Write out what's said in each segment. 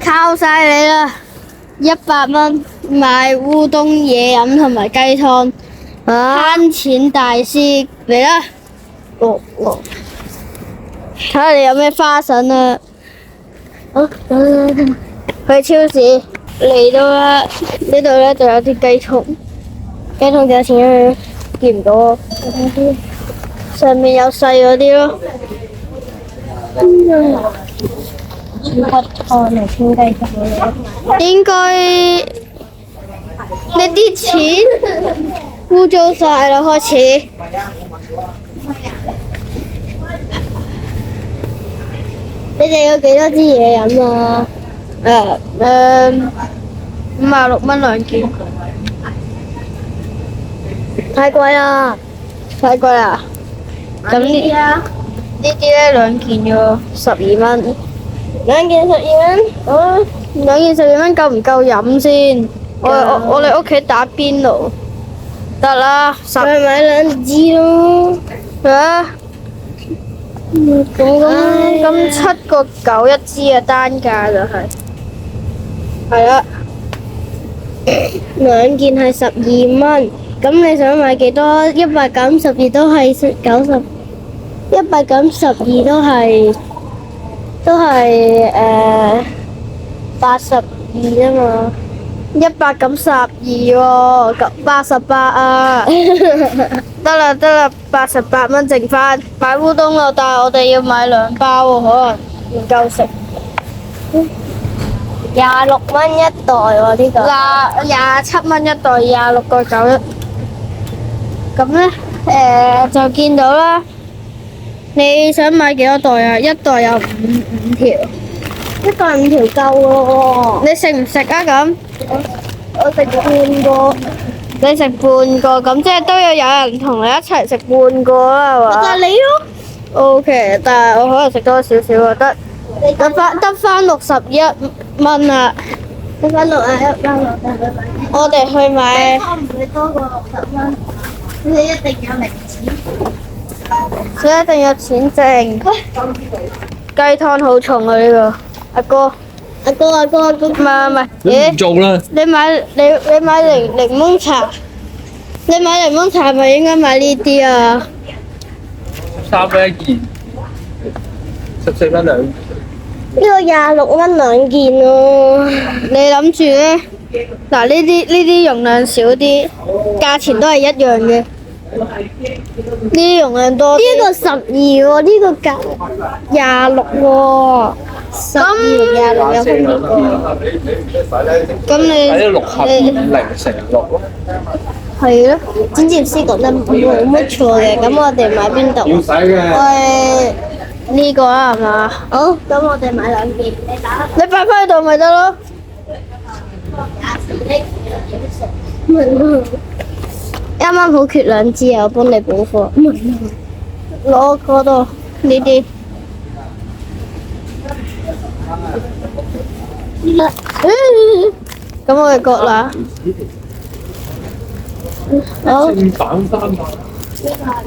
靠晒你啦！100蚊買烏冬嘢飲同埋雞湯，慳錢大師嚟啦！睇下你有咩花神啊！去超市嚟到啦，呢度咧就有啲雞湯，幾多錢啊？見唔到啊！上面有細嗰啲咯。清骨湯嚟清雞湯，應該呢啲錢污糟晒啦，開始。你哋有幾多支嘢飲啊？56蚊2件，太貴啦！太貴啦！咁呢啲咧2件要12蚊。2件12蚊，2件12蚊夠唔夠飲先？我哋屋企打邊爐，得啦，咪買2支咯。咁7個9一支嘅單價就係啦，2件係12蚊。咁你想買幾多？192都係90，192都係82啊嘛，192喎，88啊，得啦，88蚊剩翻，買烏冬咯，但係我哋要買2包喎，可能唔夠食。26蚊一袋喎呢個。27蚊一袋，26個9。咁咧就見到啦。你想買幾多袋啊？一袋有五條，一袋5條夠咯喎。你食唔食啊？咁我食半個，你食半個，咁即係都要有人同你一齊食半個啦，係嘛？就係你咯。OK，但係我可能食多少少啊，得翻61蚊啊！得翻61蚊，我哋去買。唔會多過60蚊，你一定有零錢。所以一定有錢剩。雞湯好重啊！呢個阿哥，唔係，咦？唔做啦！你買檸檬茶，你買檸檬茶係咪應該買呢啲啊？3蚊1件，14蚊2件。呢個26蚊2件咯。你諗住咧？嗱，呢啲容量少啲，價錢都係一樣嘅。呢啲容量多啲。呢個12喎，呢個價26喎。12、26有分別喎。咁你睇6盒0乘6咯。係咯，剪接師覺得冇乜錯嘅。咁我哋買邊度？要使嘅。呢個啦係嘛？好，咁我哋買2件。你擺翻喺度咪得咯。啱啱好缺2支啊！我幫你補貨。攞嗰度呢啲。咁我哋割啦。好。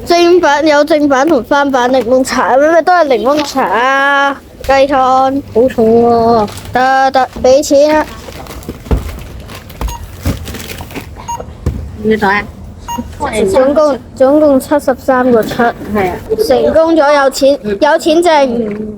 正版有正版同翻版檸檬茶，咩都係檸檬茶啊！雞湯好重喎。得，俾錢啦。幾多啊？總共73個7，係啊，成功咗，有錢剩。